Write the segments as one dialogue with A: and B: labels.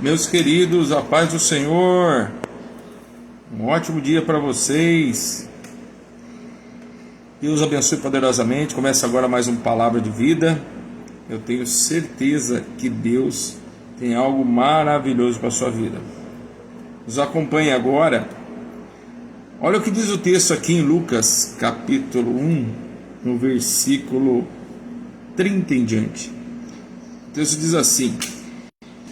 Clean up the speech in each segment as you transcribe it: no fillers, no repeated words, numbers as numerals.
A: Meus queridos, a paz do Senhor, um ótimo dia para vocês. Deus abençoe poderosamente. Começa agora mais uma palavra de vida. Eu tenho certeza que Deus tem algo maravilhoso para a sua vida. Nos acompanhe agora. Olha o que diz o texto aqui em Lucas, capítulo 1, no versículo 30 em diante. O texto diz assim: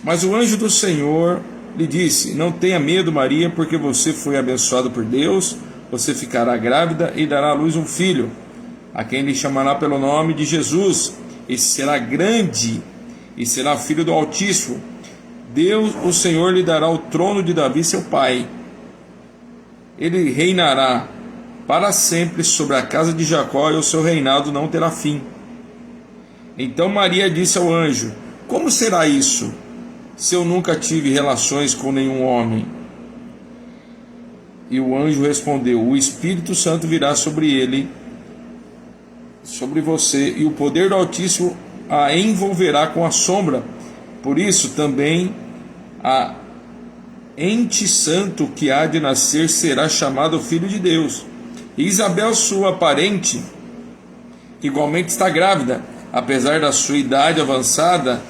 A: Mas o anjo do Senhor lhe disse: Não tenha medo, Maria, porque você foi abençoada por Deus. Você ficará grávida e dará à luz um filho, a quem lhe chamará pelo nome de Jesus. Esse será grande e será filho do Altíssimo. Deus, o Senhor, lhe dará o trono de Davi, seu pai. Ele reinará para sempre sobre a casa de Jacó, e o seu reinado não terá fim. Então Maria disse ao anjo: Como será isso, se eu nunca tive relações com nenhum homem? E o anjo respondeu: O Espírito Santo virá sobre ele, sobre você, e o poder do Altíssimo a envolverá com a sombra. Por isso também a ente santo que há de nascer será chamado Filho de Deus. E Isabel, sua parente, igualmente está grávida, apesar da sua idade avançada,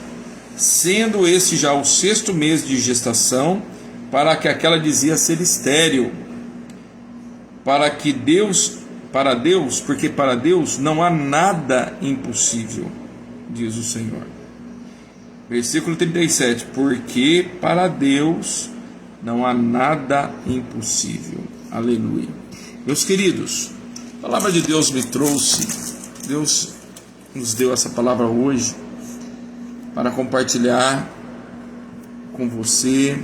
A: sendo esse já o 6º mês de gestação, para que aquela dizia ser estéril, porque para Deus não há nada impossível, diz o Senhor. Versículo 37, porque para Deus não há nada impossível. Aleluia. Meus queridos, a palavra de Deus me trouxe, Deus nos deu essa palavra hoje para compartilhar com você,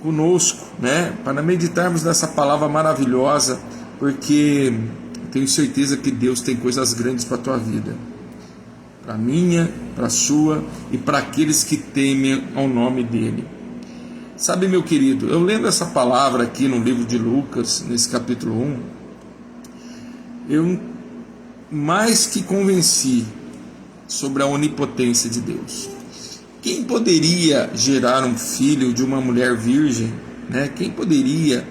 A: conosco, né? Para meditarmos nessa palavra maravilhosa, porque tenho certeza que Deus tem coisas grandes para a tua vida, para a minha, para a sua e para aqueles que temem ao nome dele. Sabe, meu querido, eu lendo essa palavra aqui no livro de Lucas, nesse capítulo 1, eu mais que convenci sobre a onipotência de Deus. Quem poderia gerar um filho de uma mulher virgem, né? Quem poderia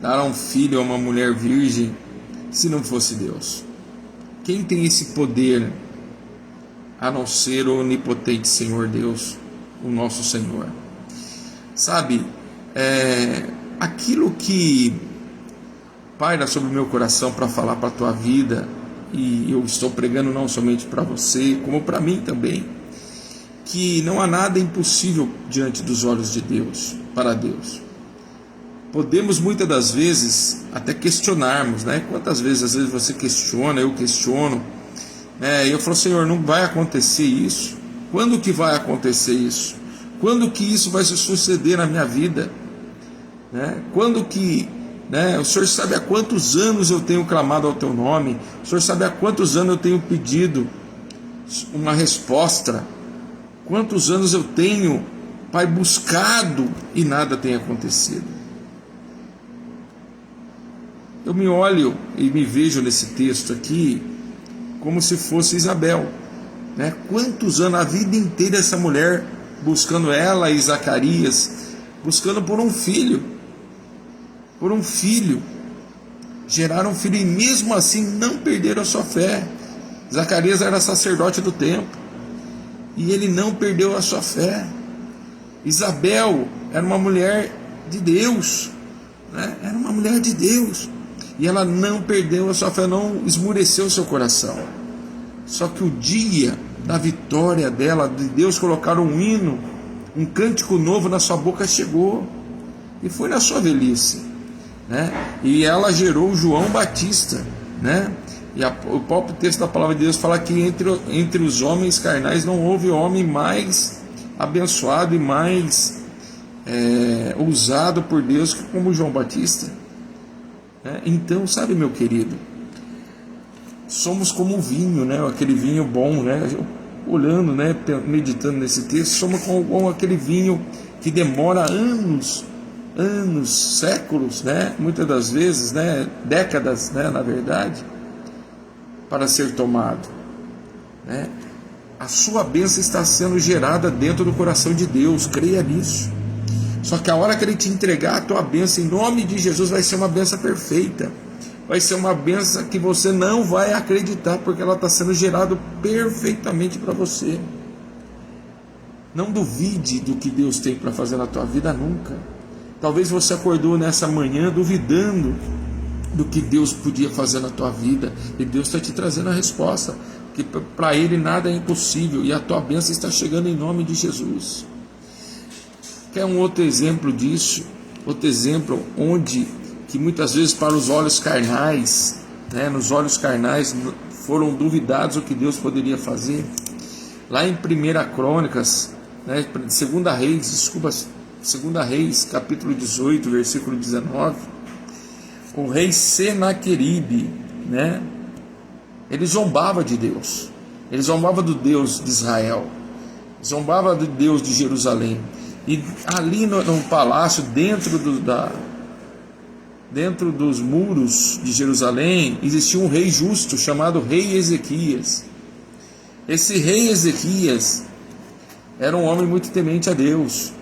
A: dar um filho a uma mulher virgem se não fosse Deus? Quem tem esse poder a não ser o onipotente Senhor Deus, o nosso Senhor? Sabe, aquilo que paira sobre o meu coração para falar para a tua vida, e eu estou pregando não somente para você, como para mim também, que não há nada impossível diante dos olhos de Deus, para Deus. Podemos muitas das vezes até questionarmos, né? Quantas vezes às vezes você questiona, eu questiono, e eu falo: Senhor, não vai acontecer isso? Quando que vai acontecer isso? Quando que isso vai se suceder na minha vida? Quando que... O Senhor sabe há quantos anos eu tenho clamado ao teu nome, o Senhor sabe há quantos anos eu tenho pedido uma resposta, quantos anos eu tenho, Pai, buscado e nada tem acontecido. Eu me olho e me vejo nesse texto aqui como se fosse Isabel, Quantos anos, a vida inteira, essa mulher buscando, ela e Zacarias, buscando por um filho, geraram um filho, e mesmo assim não perderam a sua fé. Zacarias era sacerdote do templo e ele não perdeu a sua fé. Isabel era uma mulher de Deus, era uma mulher de Deus, e ela não perdeu a sua fé, não esmureceu o seu coração. Só que o dia da vitória dela, de Deus colocar um hino, um cântico novo na sua boca, chegou, e foi na sua velhice, e ela gerou João Batista, e o próprio texto da palavra de Deus fala que entre os homens carnais não houve homem mais abençoado e mais usado por Deus que como João Batista. Então, sabe, meu querido, somos como um vinho, aquele vinho bom, olhando, meditando nesse texto, somos como aquele vinho que demora anos, séculos, muitas das vezes, décadas, na verdade, para ser tomado. A sua bênção está sendo gerada dentro do coração de Deus, creia nisso. Só que a hora que Ele te entregar a tua bênção, em nome de Jesus, vai ser uma bênção perfeita. Vai ser uma bênção que você não vai acreditar, porque ela está sendo gerada perfeitamente para você. Não duvide do que Deus tem para fazer na tua vida nunca. Talvez você acordou nessa manhã duvidando do que Deus podia fazer na tua vida, e Deus está te trazendo a resposta, que para Ele nada é impossível, e a tua bênção está chegando em nome de Jesus. Quer um outro exemplo disso? Outro exemplo onde que muitas vezes para os olhos carnais, nos olhos carnais foram duvidados o que Deus poderia fazer. Lá em 1 Crônicas, 2 Reis, capítulo 18, versículo 19, o rei Senaqueribe, ele zombava de Deus, ele zombava do Deus de Israel, zombava do Deus de Jerusalém. E ali no palácio, dentro dos muros de Jerusalém, existia um rei justo chamado rei Ezequias. Esse rei Ezequias era um homem muito temente a Deus,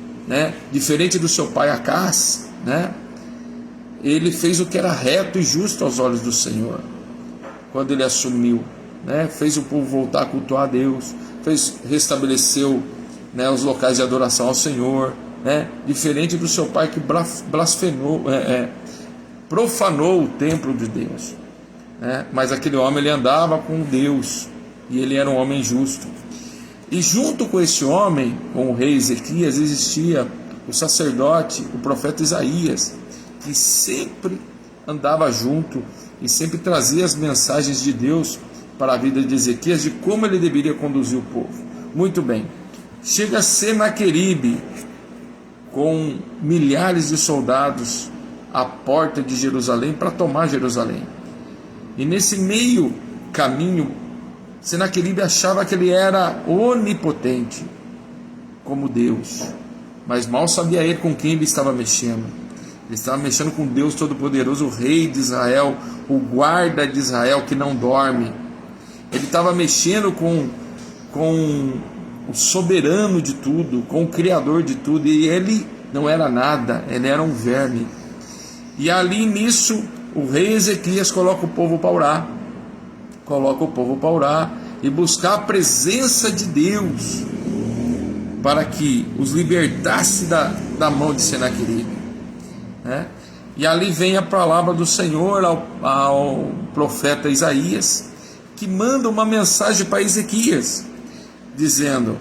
A: diferente do seu pai Acás, ele fez o que era reto e justo aos olhos do Senhor. Quando ele assumiu, fez o povo voltar a cultuar a Deus, restabeleceu os locais de adoração ao Senhor, diferente do seu pai que blasfemou, profanou o templo de Deus, mas aquele homem ele andava com Deus, e ele era um homem justo. E junto com esse homem, com o rei Ezequias, existia o sacerdote, o profeta Isaías, que sempre andava junto e sempre trazia as mensagens de Deus para a vida de Ezequias, de como ele deveria conduzir o povo. Muito bem, chega Senaqueribe com milhares de soldados à porta de Jerusalém para tomar Jerusalém. E nesse meio caminho, Senaqueribe achava que ele era onipotente, como Deus, mas mal sabia ele com quem ele estava mexendo. Ele estava mexendo com Deus Todo-Poderoso, o rei de Israel, o guarda de Israel que não dorme. Ele estava mexendo com o soberano de tudo, com o criador de tudo, e ele não era nada, ele era um verme. E ali nisso, o rei Ezequias coloca o povo para orar, e buscar a presença de Deus, para que os libertasse da mão de Senaqueribe. E ali vem a palavra do Senhor ao profeta Isaías, que manda uma mensagem para Ezequias, dizendo: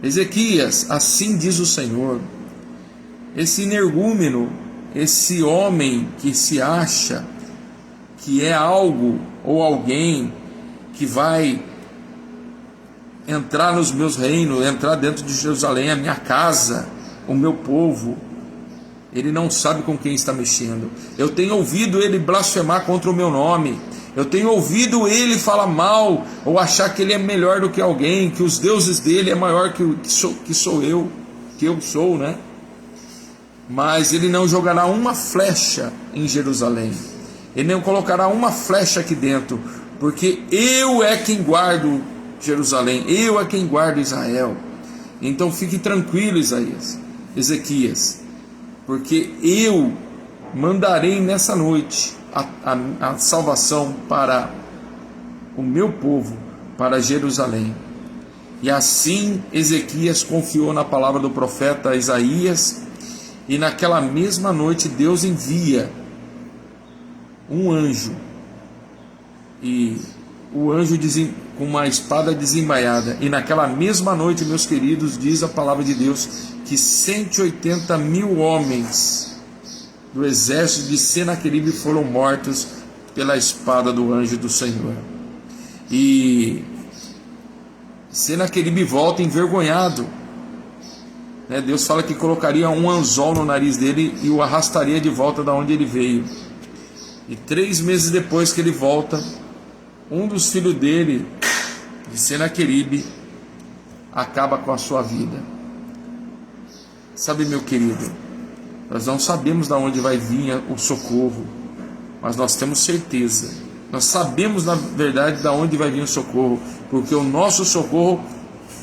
A: Ezequias, assim diz o Senhor, esse energúmeno, esse homem que se acha que é algo ou alguém que vai entrar nos meus reinos, entrar dentro de Jerusalém, a minha casa, o meu povo, ele não sabe com quem está mexendo. Eu tenho ouvido ele blasfemar contra o meu nome, eu tenho ouvido ele falar mal, ou achar que ele é melhor do que alguém, que os deuses dele é maior que eu sou, mas ele não jogará uma flecha em Jerusalém, ele não colocará uma flecha aqui dentro, porque eu é quem guardo Jerusalém, eu é quem guardo Israel. Então fique tranquilo, Ezequias, porque eu mandarei nessa noite a salvação para o meu povo, para Jerusalém. E assim Ezequias confiou na palavra do profeta Isaías, e naquela mesma noite Deus envia um anjo, e o anjo com uma espada desembaiada, e naquela mesma noite, meus queridos, diz a palavra de Deus, que 180 mil homens do exército de Senaqueribe foram mortos pela espada do anjo do Senhor. E Senaqueribe volta envergonhado, Deus fala que colocaria um anzol no nariz dele e o arrastaria de volta da onde ele veio. E 3 meses depois que ele volta, um dos filhos dele, de Senaqueribe, acaba com a sua vida. Sabe, meu querido, nós não sabemos de onde vai vir o socorro, mas nós temos certeza, nós sabemos na verdade de onde vai vir o socorro, porque o nosso socorro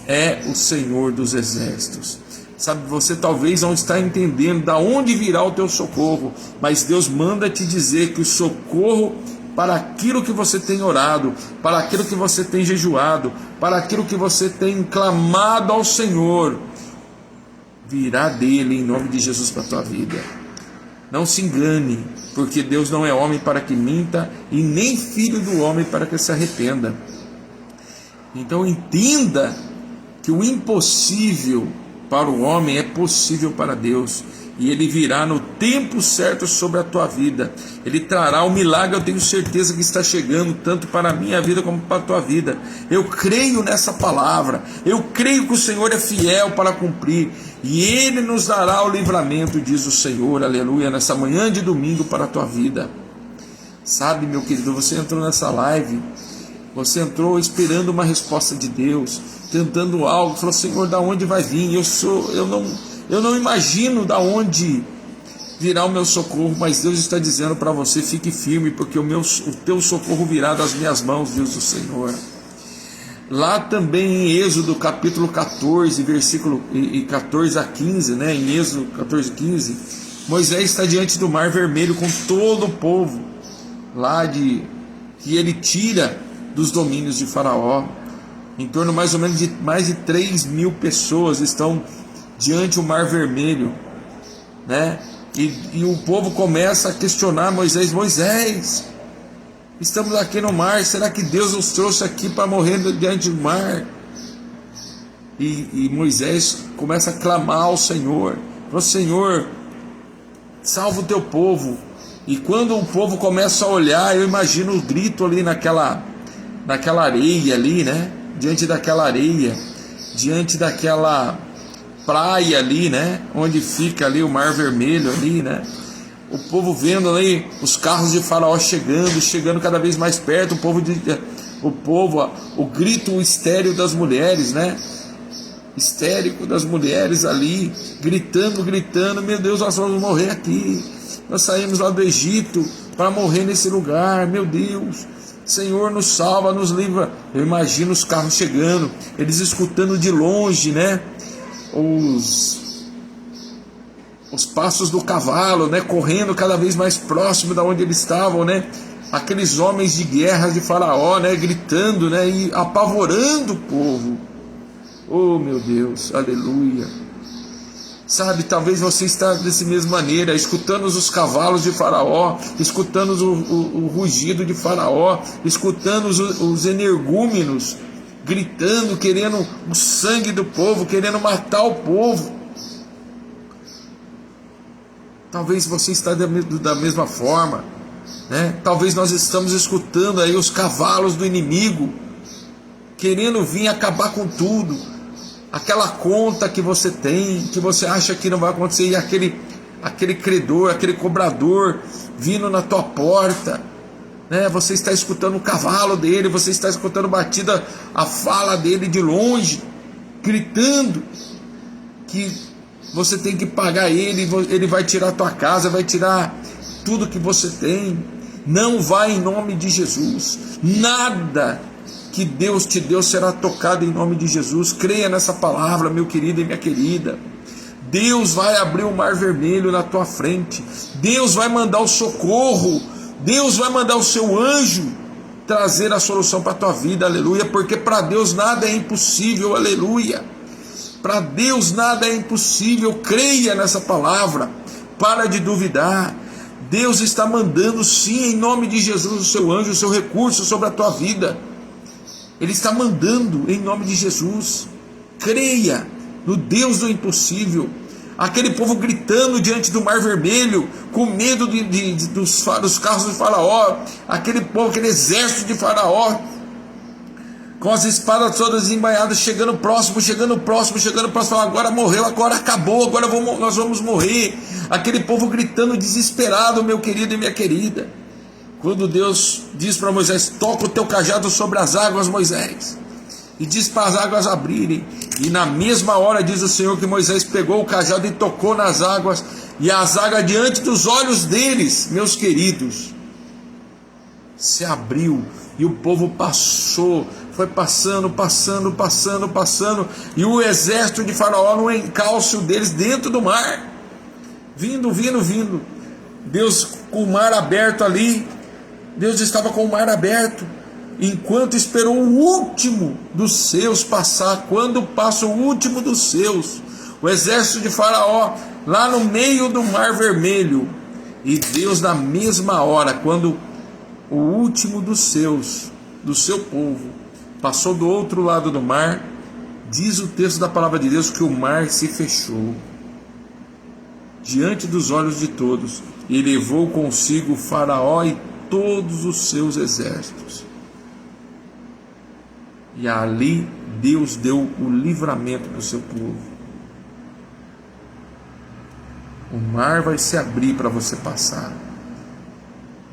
A: é o Senhor dos exércitos. Sabe, você talvez não está entendendo da onde virá o teu socorro, mas Deus manda te dizer que o socorro para aquilo que você tem orado, para aquilo que você tem jejuado, para aquilo que você tem clamado ao Senhor, virá dele em nome de Jesus para a tua vida. Não se engane, porque Deus não é homem para que minta, e nem filho do homem para que se arrependa. Então entenda que o impossível para o homem é possível para Deus, e Ele virá no tempo certo sobre a tua vida. Ele trará o milagre, eu tenho certeza que está chegando, tanto para a minha vida como para a tua vida. Eu creio nessa palavra, eu creio que o Senhor é fiel para cumprir, e Ele nos dará o livramento, diz o Senhor, aleluia, nessa manhã de domingo para a tua vida. Sabe, meu querido, você entrou nessa live, você entrou esperando uma resposta de Deus, tentando algo, falou: Senhor, da onde vai vir? Eu não imagino da onde virá o meu socorro, mas Deus está dizendo para você: fique firme, porque o teu socorro virá das minhas mãos, diz o Senhor. Lá também em Êxodo capítulo 14, versículo 14 a 15, né? Em Êxodo 14, 15, Moisés está diante do Mar Vermelho com todo o povo, que ele tira dos domínios de Faraó. Em torno mais ou menos de mais de 3.000 pessoas estão diante do Mar Vermelho, né? E o povo começa a questionar Moisés: Moisés, estamos aqui no mar, será que Deus nos trouxe aqui para morrer diante do mar? E Moisés começa a clamar ao Senhor: Senhor, salva o teu povo. E quando o povo começa a olhar, eu imagino o grito ali naquela areia ali, né? Diante daquela areia, diante daquela praia ali, né? Onde fica ali o Mar Vermelho ali, né? O povo vendo ali os carros de Faraó chegando cada vez mais perto, o grito estéril das mulheres, né? Histérico das mulheres ali, gritando: meu Deus, nós vamos morrer aqui, nós saímos lá do Egito para morrer nesse lugar, meu Deus, Senhor, nos salva, nos livra. Eu imagino os carros chegando, eles escutando de longe, né? Os passos do cavalo, né? Correndo cada vez mais próximo da onde eles estavam, né? Aqueles homens de guerra de Faraó, né? Gritando, né? E apavorando o povo. Oh, meu Deus, aleluia. Sabe, talvez você está dessa mesma maneira, escutando os cavalos de Faraó, escutando o rugido de Faraó, escutando os energúmenos gritando, querendo o sangue do povo, querendo matar o povo. Talvez você está da mesma forma, né? Talvez nós estamos escutando aí os cavalos do inimigo, querendo vir acabar com tudo. Aquela conta que você tem, que você acha que não vai acontecer, e aquele credor, aquele cobrador vindo na tua porta, né? Você está escutando o cavalo dele, você está escutando batida a fala dele de longe, gritando que você tem que pagar ele vai tirar a tua casa, vai tirar tudo que você tem. Não vai, em nome de Jesus. Nada que Deus te deu será tocado em nome de Jesus. Creia nessa palavra, meu querido e minha querida. Deus vai abrir o Mar Vermelho na tua frente. Deus vai mandar o socorro. Deus vai mandar o seu anjo trazer a solução para a tua vida, aleluia. Porque para Deus nada é impossível, aleluia. Para Deus nada é impossível. Creia nessa palavra. Para de duvidar. Deus está mandando sim, em nome de Jesus, o seu anjo, o seu recurso sobre a tua vida. Ele está mandando em nome de Jesus. Creia no Deus do impossível. Aquele povo gritando diante do Mar Vermelho, com medo dos carros de Faraó. Aquele povo, aquele exército de Faraó, com as espadas todas embainhadas, chegando próximo. Agora morreu, agora acabou, agora nós vamos morrer. Aquele povo gritando desesperado, meu querido e minha querida. Quando Deus diz para Moisés: toca o teu cajado sobre as águas, Moisés, e diz para as águas abrirem. E na mesma hora diz o Senhor que Moisés pegou o cajado e tocou nas águas, e as águas diante dos olhos deles, meus queridos, se abriu E o povo passou, foi passando, e o exército de Faraó no encalço deles dentro do mar, vindo. Deus com o mar aberto ali, Deus estava com o mar aberto, enquanto esperou o último dos seus passar. Quando passa o último dos seus, o exército de Faraó lá no meio do mar vermelho, e Deus na mesma hora, quando o último dos seus, do seu povo, passou do outro lado do mar, diz o texto da palavra de Deus que o mar se fechou diante dos olhos de todos, e levou consigo o Faraó e todos os seus exércitos. E ali Deus deu o livramento para o seu povo. O mar vai se abrir para você passar,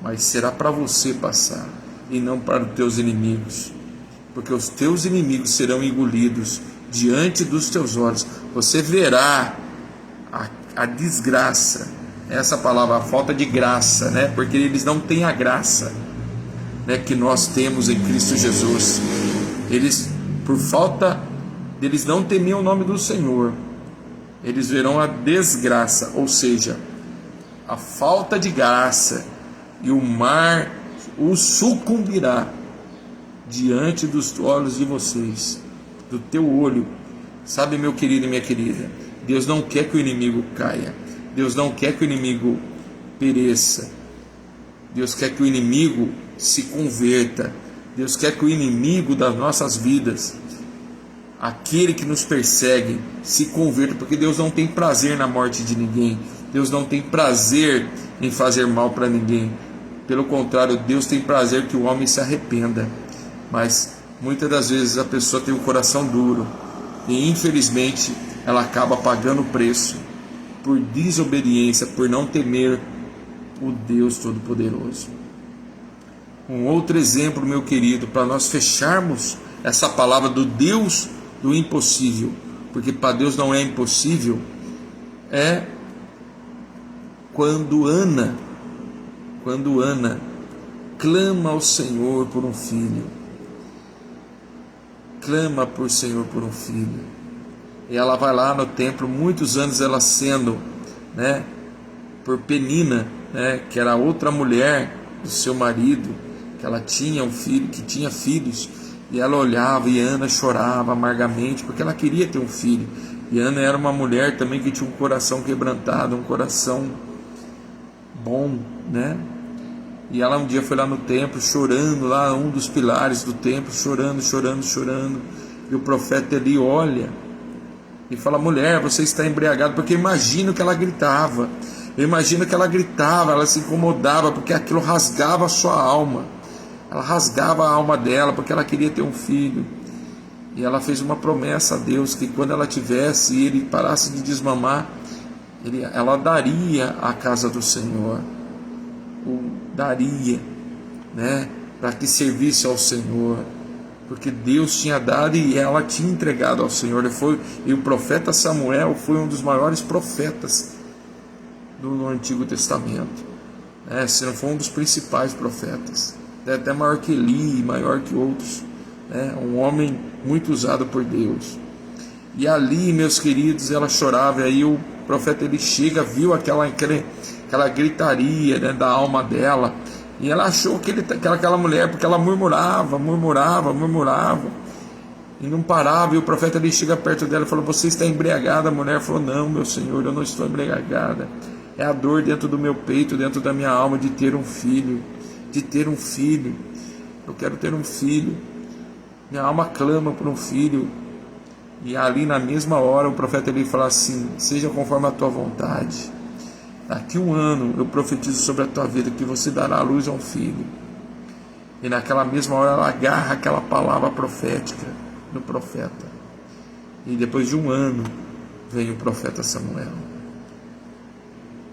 A: mas será para você passar e não para os teus inimigos, porque os teus inimigos serão engolidos diante dos teus olhos. Você verá a desgraça, essa palavra, a falta de graça, né? Porque eles não têm a graça, né, que nós temos em Cristo Jesus. Eles, por falta deles não temer o nome do Senhor, eles verão a desgraça, ou seja, a falta de graça, e o mar os sucumbirá diante dos olhos de vocês, do teu olho. Sabe, meu querido e minha querida, Deus não quer que o inimigo caia, Deus não quer que o inimigo pereça, Deus quer que o inimigo se converta, Deus quer que o inimigo das nossas vidas, aquele que nos persegue, se converta, porque Deus não tem prazer na morte de ninguém, Deus não tem prazer em fazer mal para ninguém. Pelo contrário, Deus tem prazer que o homem se arrependa. Mas muitas das vezes a pessoa tem o coração duro, e infelizmente ela acaba pagando o preço por desobediência, por não temer o Deus Todo-Poderoso. Um outro exemplo, meu querido, para nós fecharmos essa palavra do Deus do impossível, porque para Deus não é impossível, é quando Ana clama ao Senhor por um filho. Clama por Senhor por um filho. E ela vai lá no templo, muitos anos ela sendo, né, por Penina, né, que era outra mulher do seu marido, que ela tinha um filho, que tinha filhos, e ela olhava, e Ana chorava amargamente, porque ela queria ter um filho. E Ana era uma mulher também que tinha um coração quebrantado, um coração bom, né? E ela um dia foi lá no templo, chorando, lá um dos pilares do templo, chorando. E o profeta Eli olha e fala: mulher, você está embriagada. Porque eu imagino que ela gritava, ela se incomodava, porque aquilo rasgava a sua alma, ela rasgava a alma dela, porque ela queria ter um filho. E ela fez uma promessa a Deus, que quando ela tivesse e ele parasse de desmamar, ela daria a casa do Senhor, daria, né, para que servisse ao Senhor, porque Deus tinha dado e ela tinha entregado ao Senhor. E o profeta Samuel foi um dos maiores profetas do Antigo Testamento, né, se não for um dos principais profetas, até maior que Eli, maior que outros, né, um homem muito usado por Deus. E ali, meus queridos, ela chorava, e aí o profeta ele chega, viu aquela gritaria, né, da alma dela, e ela achou que era aquela mulher, porque ela murmurava, e não parava. E o profeta ele chega perto dela e falou: você está embriagada? A mulher falou: não, meu Senhor, eu não estou embriagada, é a dor dentro do meu peito, dentro da minha alma, de ter um filho, eu quero ter um filho, minha alma clama por um filho. E ali na mesma hora o profeta ele fala assim: seja conforme a tua vontade, daqui 1 ano eu profetizo sobre a tua vida que você dará à luz a um filho. E naquela mesma hora ela agarra aquela palavra profética do profeta, e depois de 1 ano vem o profeta Samuel.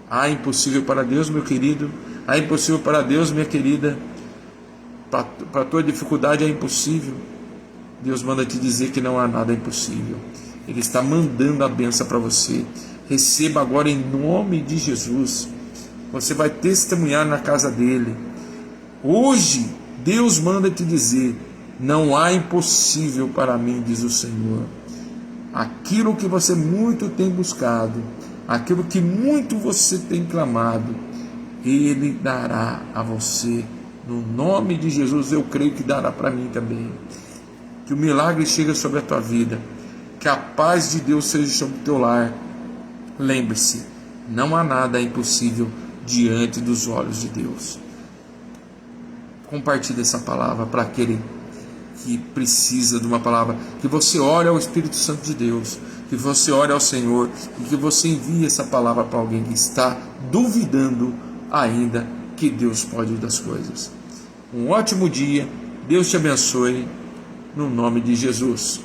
A: Há impossível para Deus, meu querido? Há impossível para Deus, minha querida? Para a tua dificuldade é impossível? Deus manda te dizer que não há nada impossível. Ele está mandando a bênção para você. Receba agora em nome de Jesus. Você vai testemunhar na casa dele. Hoje Deus manda te dizer: não há impossível para mim, diz o Senhor. Aquilo que você muito tem buscado, aquilo que muito você tem clamado, Ele dará a você. No nome de Jesus, eu creio que dará para mim também. Que o milagre chegue sobre a tua vida, que a paz de Deus seja sobre o teu lar. Lembre-se, não há nada impossível diante dos olhos de Deus. Compartilhe essa palavra para aquele que precisa de uma palavra, que você ore ao Espírito Santo de Deus, que você ore ao Senhor e que você envie essa palavra para alguém que está duvidando ainda que Deus pode das coisas. Um ótimo dia, Deus te abençoe, no nome de Jesus.